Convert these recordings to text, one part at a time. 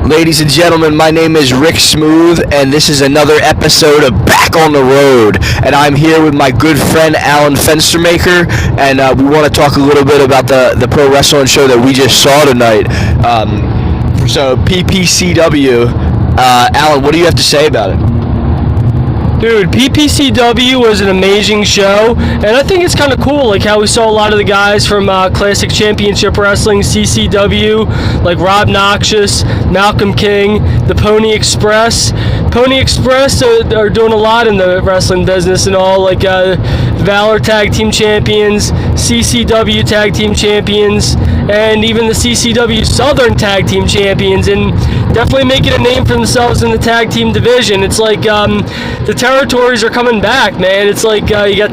Ladies and gentlemen, my name is Rick Smooth, and this is another episode of Back on the Road. And I'm here with my good friend Alan Fenstermaker, and we want to talk a little bit about the pro wrestling show that we just saw tonight. So PPCW, Alan, what do you have to say about it? Dude, PPCW was an amazing show, and I think it's kind of cool, like how we saw a lot of the guys from Classic Championship Wrestling, CCW, like Rob Noxious, Malcolm King, the Pony Express. Pony Express are doing a lot in the wrestling business and all, like Valor Tag Team Champions, CCW Tag Team Champions, and even the CCW Southern Tag Team Champions, and definitely making a name for themselves in the tag team division. It's like the territories are coming back, man. It's like you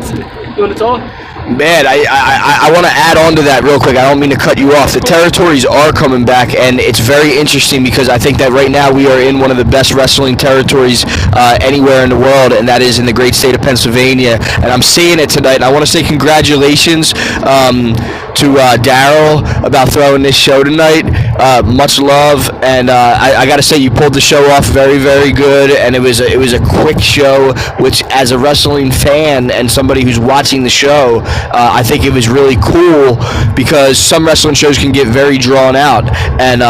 want to talk? Man, I want to add on to that real quick. I don't mean to cut you off. The territories are coming back, and it's very interesting because I think that right now we are in one of the best wrestling territories anywhere in the world, and that is in the great state of Pennsylvania. And I'm seeing it tonight, and I want to say congratulations to Daryl about throwing this show tonight. Much love, and I got to say you pulled the show off very, very good, and it was a quick show, which as a wrestling fan and somebody who's watching the show, I think it was really cool because some wrestling shows can get very drawn out, and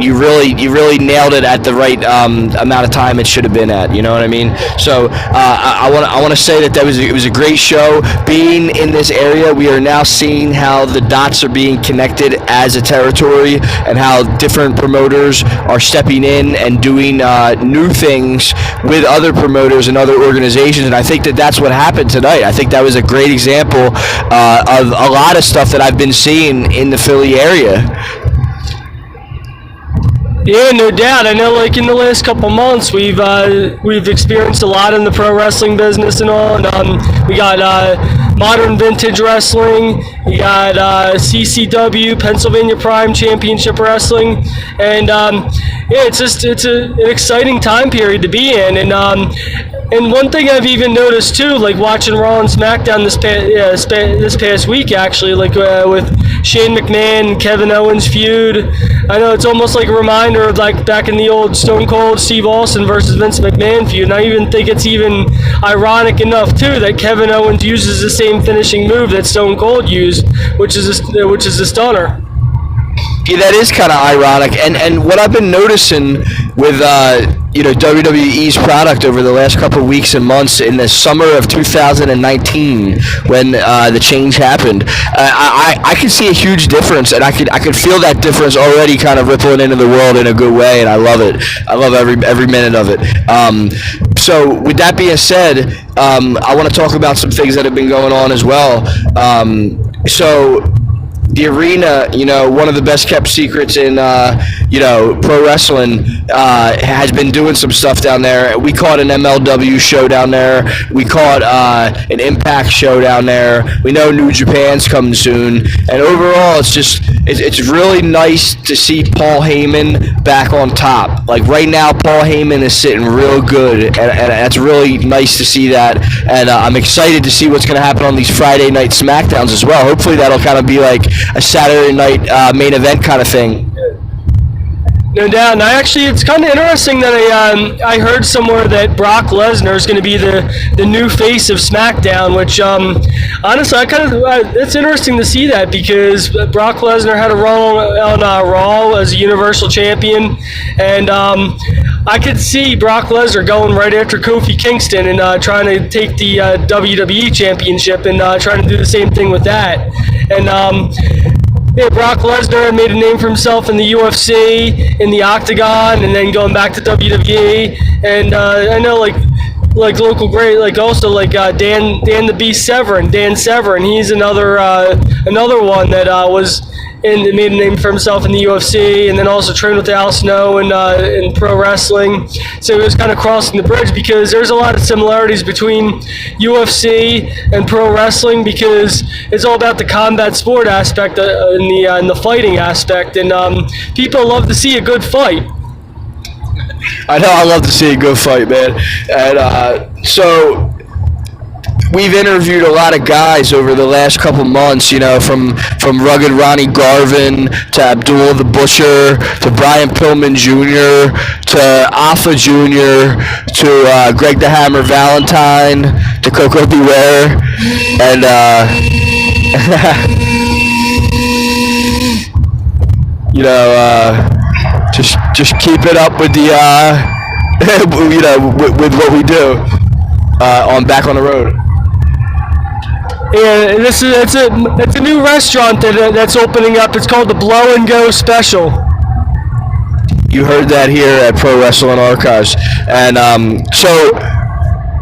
you really nailed it at the right amount of time it should have been at. You know what I mean? So I want to say that it was a great show. Being in this area, we are now seeing how the dots are being connected as a territory, and how different promoters are stepping in and doing new things with other promoters and other organizations, and I think that that's what happened tonight. I think that was a great example of a lot of stuff that I've been seeing in the Philly area. Yeah, no doubt. I know, like in the last couple months, we've experienced a lot in the pro wrestling business and all. And we got Modern Vintage Wrestling, we got CCW, Pennsylvania Prime Championship Wrestling, and yeah, it's an exciting time period to be in. And one thing I've even noticed too, like watching Raw and SmackDown this past week, actually, like with Shane McMahon and Kevin Owens feud. I know it's almost like a reminder of like back in the old Stone Cold Steve Austin versus Vince McMahon feud. And I even think it's even ironic enough too that Kevin Owens uses the same finishing move that Stone Cold used, which is the stunner. Yeah, that is kind of ironic, and what I've been noticing with WWE's product over the last couple of weeks and months in the summer of 2019 when the change happened, I could see a huge difference, and I could feel that difference already kind of rippling into the world in a good way, and I love it. I love every minute of it. So with that being said, I want to talk about some things that have been going on as well. So the arena, one of the best kept secrets in, pro wrestling, has been doing some stuff down there. We caught an MLW show down there. We caught an Impact show down there. We know New Japan's coming soon. And overall, it's really nice to see Paul Heyman back on top. Like right now, Paul Heyman is sitting real good, and that's really nice to see that. And I'm excited to see what's going to happen on these Friday night SmackDowns as well. Hopefully that'll kind of be like a Saturday night main event kind of thing. No doubt. And it's kind of interesting that I heard somewhere that Brock Lesnar is going to be the new face of SmackDown, which honestly, it's interesting to see that because Brock Lesnar had a run on Raw as a Universal Champion, and I could see Brock Lesnar going right after Kofi Kingston and trying to take the WWE Championship and trying to do the same thing with that. And yeah, Brock Lesnar made a name for himself in the UFC, in the Octagon, and then going back to WWE. And I know, like local great, like also like Dan the Beast Severn, Dan Severn. He's another one that made a name for himself in the UFC, and then also trained with Al Snow in pro wrestling. So he was kind of crossing the bridge because there's a lot of similarities between UFC and pro wrestling because it's all about the combat sport aspect and the fighting aspect, and people love to see a good fight. I know I love to see a good fight, man. And so we've interviewed a lot of guys over the last couple months, you know, from rugged Ronnie Garvin to Abdullah the Butcher to Brian Pillman Jr. to Alpha Jr. to Greg the Hammer Valentine to Coco Beware, and you know, just keep it up with the you know, with what we do on Back on the Road. Yeah, it's a new restaurant that's opening up. It's called the Blow and Go Special. You heard that here at Pro Wrestling Archives, and so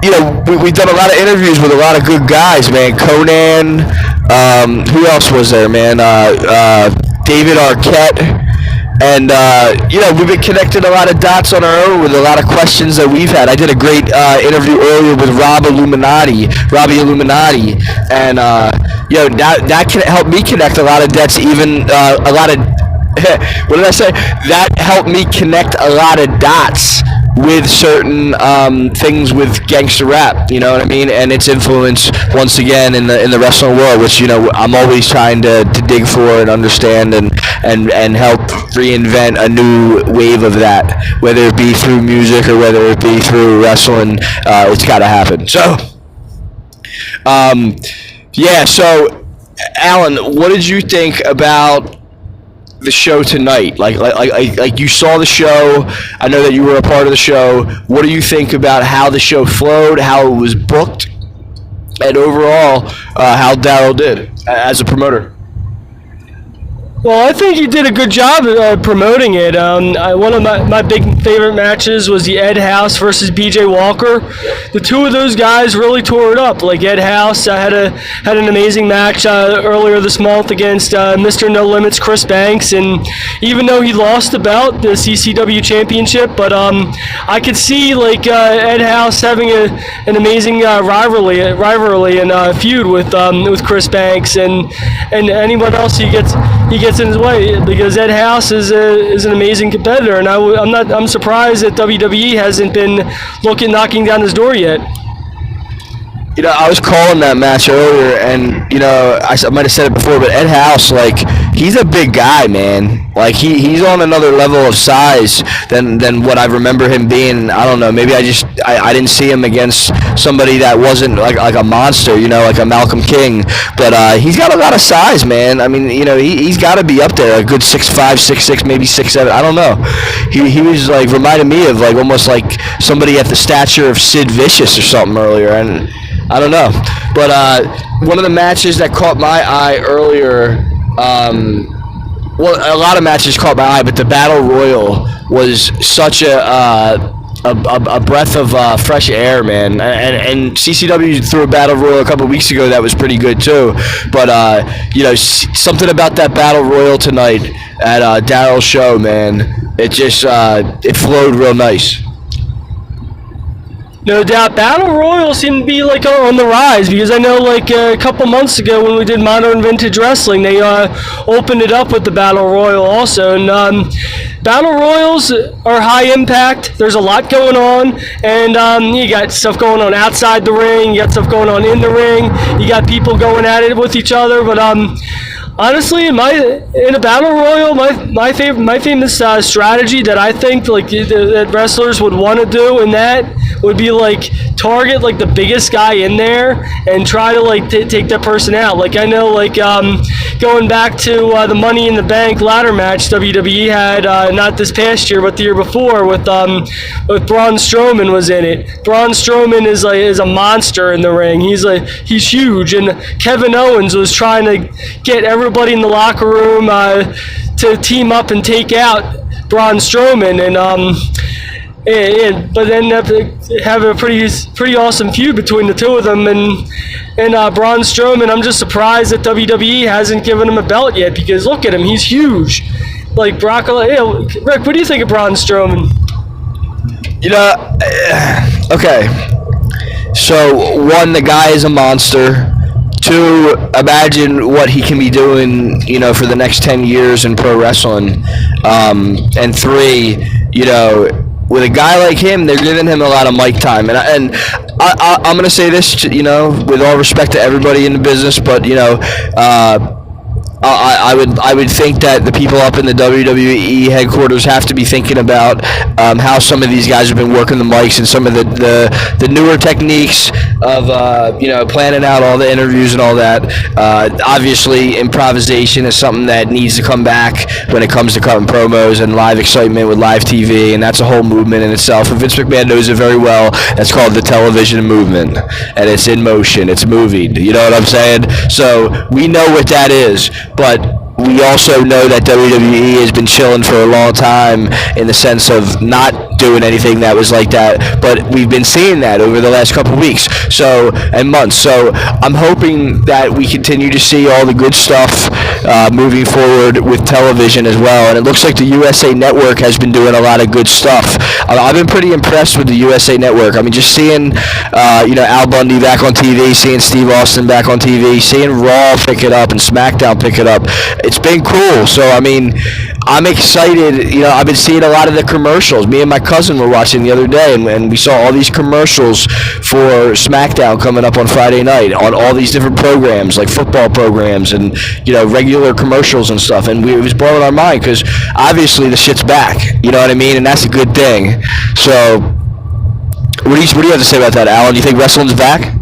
you know we've done a lot of interviews with a lot of good guys, man. Conan, who else was there, man? David Arquette. And, you know, we've been connecting a lot of dots on our own with a lot of questions that we've had. I did a great interview earlier with Robbie Illuminati, and, you know, that can help me connect a lot of dots, even a lot of, what did I say? That helped me connect a lot of dots with certain things with gangster rap, you know what I mean, and its influence once again in the wrestling world, which, you know, I'm always trying to dig for and understand and help reinvent a new wave of that, whether it be through music or whether it be through wrestling. It's got to happen. So, yeah. So, Alan, what did you think about the show tonight? Like you saw the show. I know that you were a part of the show. What do you think about how the show flowed, how it was booked, and overall how Daryl did as a promoter? Well, I think he did a good job of promoting it. One of my big favorite matches was the Ed House versus BJ Walker. The two of those guys really tore it up. Like Ed House had an amazing match earlier this month against Mr. No Limits Chris Banks, and even though he lost the belt, the CCW championship, but I could see like Ed House having an amazing rivalry and feud with Chris Banks and anyone else he gets in his way, because Ed House is an amazing competitor, and I'm surprised that WWE hasn't been knocking down his door yet. You know, I was calling that match earlier, and, you know, I might have said it before, but Ed House, like, he's a big guy, man. Like, he's on another level of size than what I remember him being. I don't know, maybe I didn't see him against somebody that wasn't like a monster, you know, like a Malcolm King. But he's got a lot of size, man. I mean, you know, he's got to be up there, a good 6'5", 6'6", maybe 6'7", I don't know. He was, like, reminded me of, like, almost like somebody at the stature of Sid Vicious or something earlier, and I don't know, but one of the matches that caught my eye earlier, well, a lot of matches caught my eye, but the Battle Royal was such a breath of fresh air, man. And CCW threw a Battle Royal a couple weeks ago that was pretty good too. But you know, something about that Battle Royal tonight at Daryl's show, man. It just it flowed real nice. No doubt, Battle Royal seemed to be like on the rise, because I know like a couple months ago when we did Modern Vintage Wrestling, they opened it up with the Battle Royal also, and Battle Royals are high impact. There's a lot going on, and you got stuff going on outside the ring, you got stuff going on in the ring, you got people going at it with each other, but honestly, in a Battle Royal, my famous strategy that I think like that wrestlers would want to do in that would be like target like the biggest guy in there and try to like take that person out. Like I know like going back to the Money in the Bank ladder match WWE had not this past year but the year before with Braun Strowman was in it. Braun Strowman is a monster in the ring. He's huge, and Kevin Owens was trying to get everybody in the locker room to team up and take out Braun Strowman, but then have a pretty awesome feud between the two of them, and Braun Strowman. I'm just surprised that WWE hasn't given him a belt yet, because look at him, he's huge. Like Brock. Rick, what do you think of Braun Strowman? You know, okay. So one, the guy is a monster. Two, imagine what he can be doing, you know, for the next 10 years in pro wrestling. And three, you know, with a guy like him, they're giving him a lot of mic time. And I'm gonna say this, with all respect to everybody in the business, but I would think that the people up in the WWE headquarters have to be thinking about how some of these guys have been working the mics and some of the newer techniques of planning out all the interviews and all that. Obviously, improvisation is something that needs to come back when it comes to cutting promos and live excitement with live TV, and that's a whole movement in itself. And Vince McMahon knows it very well. That's called the television movement, and it's in motion. It's moving. You know what I'm saying? So we know what that is. But we also know that WWE has been chilling for a long time in the sense of not doing anything that was like that, but we've been seeing that over the last couple of weeks and months. So I'm hoping that we continue to see all the good stuff moving forward with television as well. And it looks like the USA Network has been doing a lot of good stuff. I've been pretty impressed with the USA Network. I mean, just seeing Al Bundy back on TV, seeing Steve Austin back on TV, seeing Raw pick it up and SmackDown pick it up. It's been cool. So, I mean, I'm excited. I've been seeing a lot of the commercials. Me and my cousin were watching the other day, and we saw all these commercials for SmackDown coming up on Friday night on all these different programs, like football programs and, regular commercials and stuff. And it was blowing our mind because obviously the shit's back. You know what I mean? And that's a good thing. So, what do you have to say about that, Alan? Do you think wrestling's back?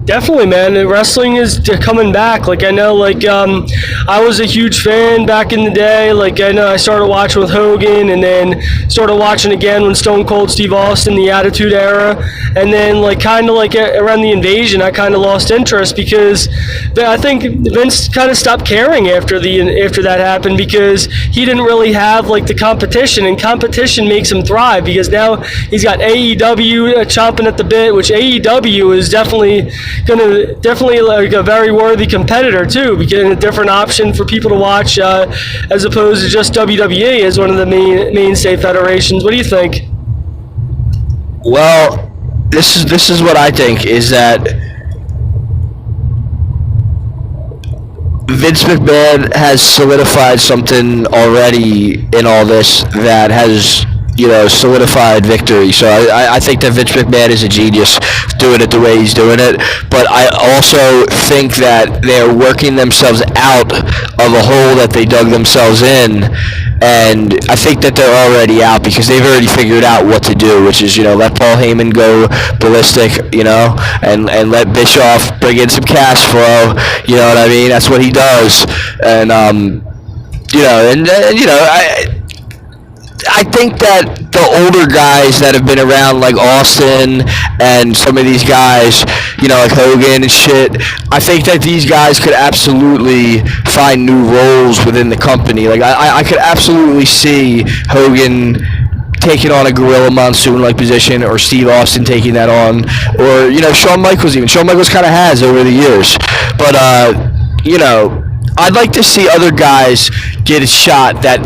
Definitely, man. Wrestling is coming back. Like, I know, I was a huge fan back in the day. Like, I know I started watching with Hogan and then started watching again when Stone Cold Steve Austin, the Attitude Era. And then, around the Invasion, I kind of lost interest because I think Vince kind of stopped caring after that happened because he didn't really have, the competition. And competition makes him thrive because now he's got AEW chomping at the bit, which AEW is definitely a very worthy competitor too, getting a different option for people to watch as opposed to just WWE as one of the mainstay federations. What do you think? Well, this is what I think is that Vince McMahon has solidified something already in all this that has solidified victory. So I think that Vince McMahon is a genius doing it the way he's doing it. But I also think that they're working themselves out of a hole that they dug themselves in. And I think that they're already out because they've already figured out what to do, which is, let Paul Heyman go ballistic, and let Bischoff bring in some cash flow. You know what I mean? That's what he does. And, I think that the older guys that have been around, like Austin and some of these guys, like Hogan and shit, I think that these guys could absolutely find new roles within the company. Like, I could absolutely see Hogan taking on a Gorilla Monsoon-like position, or Steve Austin taking that on, or, Shawn Michaels even. Shawn Michaels kind of has over the years. But, I'd like to see other guys get a shot that,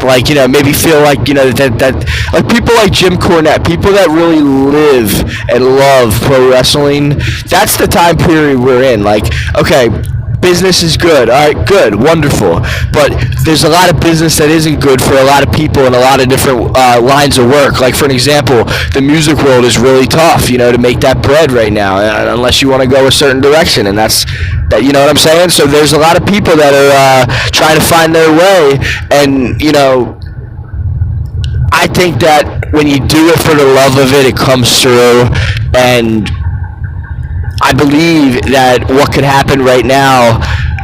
maybe feel like, that people like Jim Cornette, people that really live and love pro wrestling, that's the time period we're in. Okay, business is good. All right, good, wonderful. But there's a lot of business that isn't good for a lot of people in a lot of different lines of work. Like, for an example, the music world is really tough, to make that bread right now, unless you want to go a certain direction, and that's that. You know what I'm saying? So there's a lot of people that are trying to find their way, and I think that when you do it for the love of it, it comes through. And I believe that what could happen right now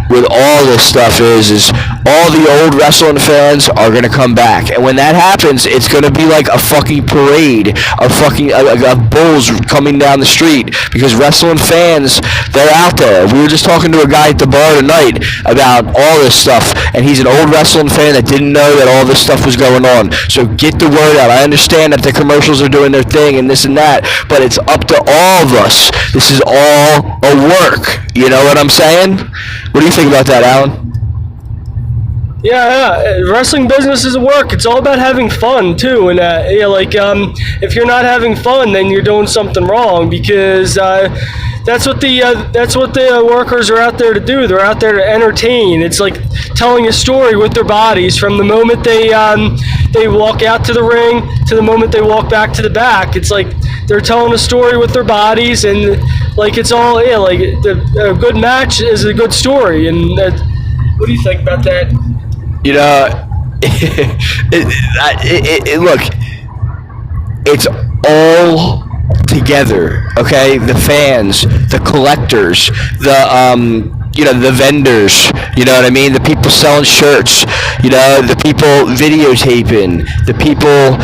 with all this stuff is all the old wrestling fans are going to come back. And when that happens, it's going to be like a fucking parade of bulls coming down the street, because wrestling fans, they're out there. We were just talking to a guy at the bar tonight about all this stuff, and he's an old wrestling fan that didn't know that all this stuff was going on. So get the word out. I understand that the commercials are doing their thing and this and that, but it's up to all of us. This is all a work. You know what I'm saying? What do you think about that, Alan? Yeah, wrestling business is work. It's all about having fun too, and if you're not having fun, then you're doing something wrong because that's what the workers are out there to do. They're out there to entertain. It's like telling a story with their bodies from the moment they walk out to the ring to the moment they walk back to the back. It's like they're telling a story with their bodies, and like it's all a good match is a good story. And what do you think about that? You know, look, it's all together, okay? The fans, the collectors, the vendors, you know what I mean? The people selling shirts, the people videotaping, the people,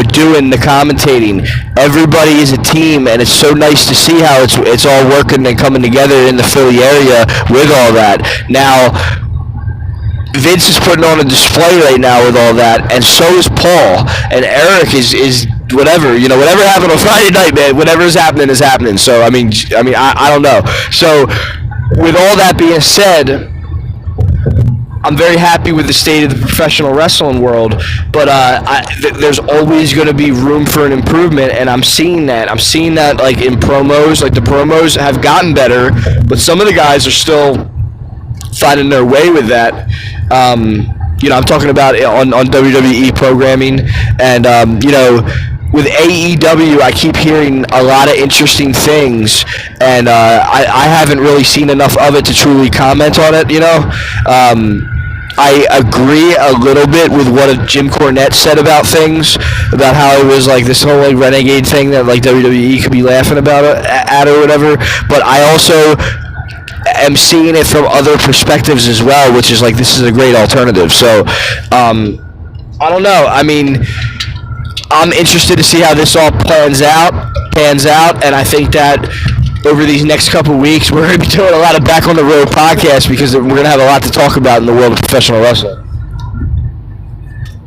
doing the commentating. Everybody is a team, and it's so nice to see how it's all working and coming together in the Philly area with all that. Now, Vince is putting on a display right now with all that, and so is Paul. And Eric is whatever happened on Friday night, man. Whatever is happening. So I mean, I don't know. So with all that being said, I'm very happy with the state of the professional wrestling world, but there's always going to be room for an improvement, and I'm seeing that. Like in promos, like the promos have gotten better, but some of the guys are still finding their way with that. I'm talking about on WWE programming, and with AEW, I keep hearing a lot of interesting things, and I haven't really seen enough of it to truly comment on it. I agree a little bit with what Jim Cornette said about things, about how it was like this whole like renegade thing that like WWE could be laughing about at or whatever. But I also am seeing it from other perspectives as well, which is like this is a great alternative. So I don't know. I mean, I'm interested to see how this all pans out, and I think that over these next couple weeks we're going to be doing a lot of Back on the Road podcasts because we're going to have a lot to talk about in the world of professional wrestling.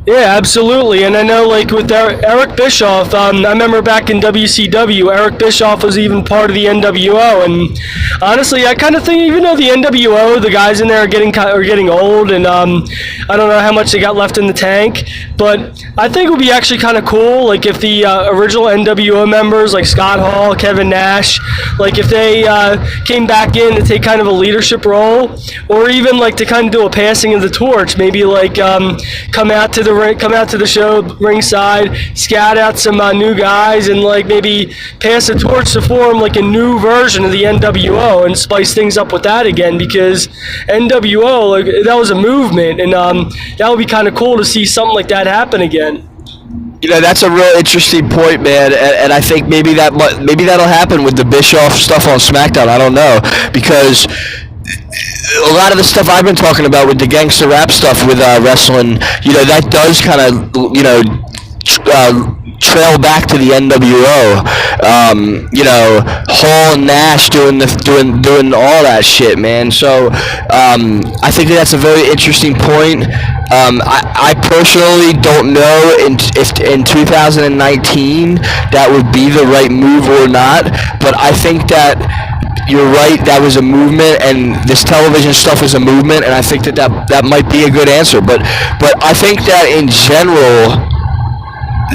Yeah, absolutely. And I know, like, with Eric Bischoff, I remember back in WCW, Eric Bischoff was even part of the NWO. And honestly, I kind of think, even though the NWO, the guys in there are getting old, and I don't know how much they got left in the tank, but I think it would be actually kind of cool, like, if the original NWO members, like Scott Hall, Kevin Nash, like, if they came back in to take kind of a leadership role, or even, like, to kind of do a passing of the torch, maybe, like, come out to the show ringside, scout out some new guys, and like maybe pass the torch to form like a new version of the NWO and spice things up with that again, because NWO, like, that was a movement, and that would be kind of cool to see something like that happen again. That's a real interesting point, man, and I think maybe that'll happen with the Bischoff stuff on SmackDown. I don't know, because a lot of the stuff I've been talking about with the gangster rap stuff with wrestling, that does kind of, trail back to the NWO. Hall and Nash doing all that shit, man. So I think that's a very interesting point. I personally don't know if in 2019 that would be the right move or not, but I think that you're right, that was a movement, and this television stuff is a movement, and I think that might be a good answer. But I think that in general,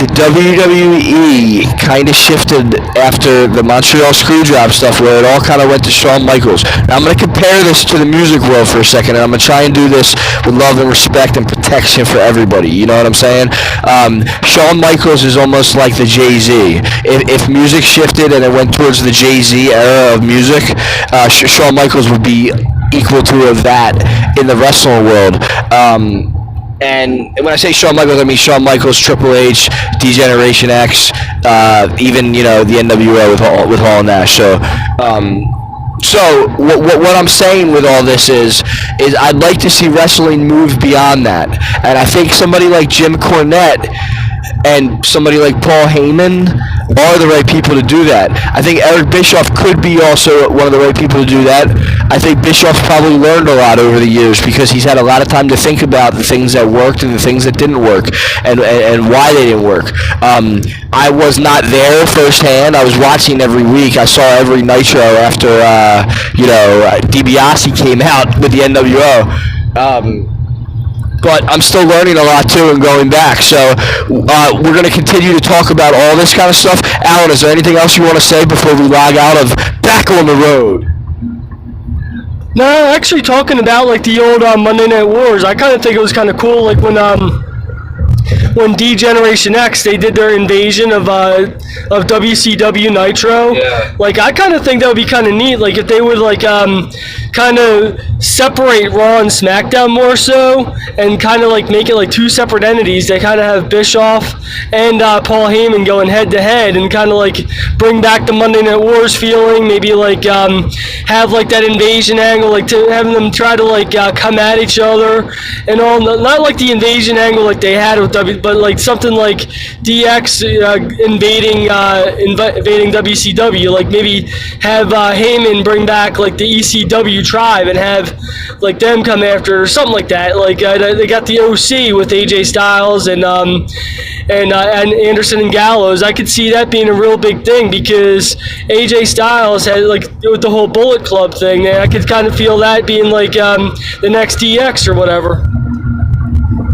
the WWE kind of shifted after the Montreal Screwjob stuff, where it all kind of went to Shawn Michaels. Now, I'm going to compare this to the music world for a second, and I'm going to try and do this with love and respect and protection for everybody. You know what I'm saying? Shawn Michaels is almost like the Jay-Z. If music shifted and it went towards the Jay-Z era of music, Shawn Michaels would be equal to that in the wrestling world. And when I say Shawn Michaels, I mean Shawn Michaels, Triple H, D-Generation X, even the NWO with Hall and Nash. So what I'm saying with all this is I'd like to see wrestling move beyond that, and I think somebody like Jim Cornette and somebody like Paul Heyman are the right people to do that. I think Eric Bischoff could be also one of the right people to do that. I think Bischoff's probably learned a lot over the years because he's had a lot of time to think about the things that worked and the things that didn't work, and why they didn't work. I was not there firsthand. I was watching every week. I saw every Nitro after DiBiase came out with the NWO. but I'm still learning a lot too and going back. So we're going to continue to talk about all this kind of stuff. Alan, is there anything else you want to say before we log out of Back on the Road? No, actually talking about like the old Monday Night Wars, I kind of think it was kind of cool, like when D-Generation X, they did their invasion of WCW Nitro. Yeah. Like, I kind of think that would be kind of neat, like, if they would, like, kind of separate Raw and SmackDown more so, and kind of, like, make it, like, two separate entities. They kind of have Bischoff and Paul Heyman going head-to-head, and kind of, like, bring back the Monday Night Wars feeling, maybe, like, have, like, that invasion angle, like, to having them try to, like, come at each other, and all, not like the invasion angle like they had with but like something like DX invading WCW, like maybe have Heyman bring back like the ECW tribe and have like them come after or something like that. Like they got the OC with AJ Styles and Anderson and Gallows. I could see that being a real big thing because AJ Styles had like with the whole Bullet Club thing. I could kind of feel that being like the next DX or whatever.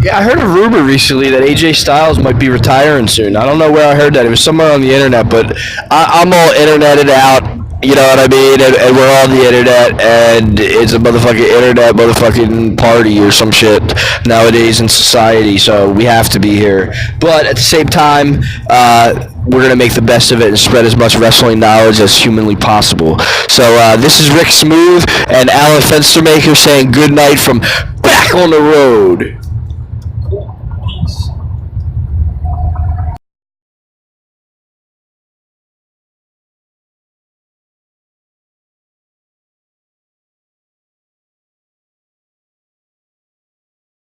Yeah, I heard a rumor recently that AJ Styles might be retiring soon. I don't know where I heard that. It was somewhere on the internet, but I'm all interneted out. You know what I mean? And we're on the internet, and it's a motherfucking party or some shit nowadays in society, so we have to be here. But at the same time, we're going to make the best of it and spread as much wrestling knowledge as humanly possible. So this is Rick Smooth and Alan Fenstermaker saying good night from Back on the Road. Peace.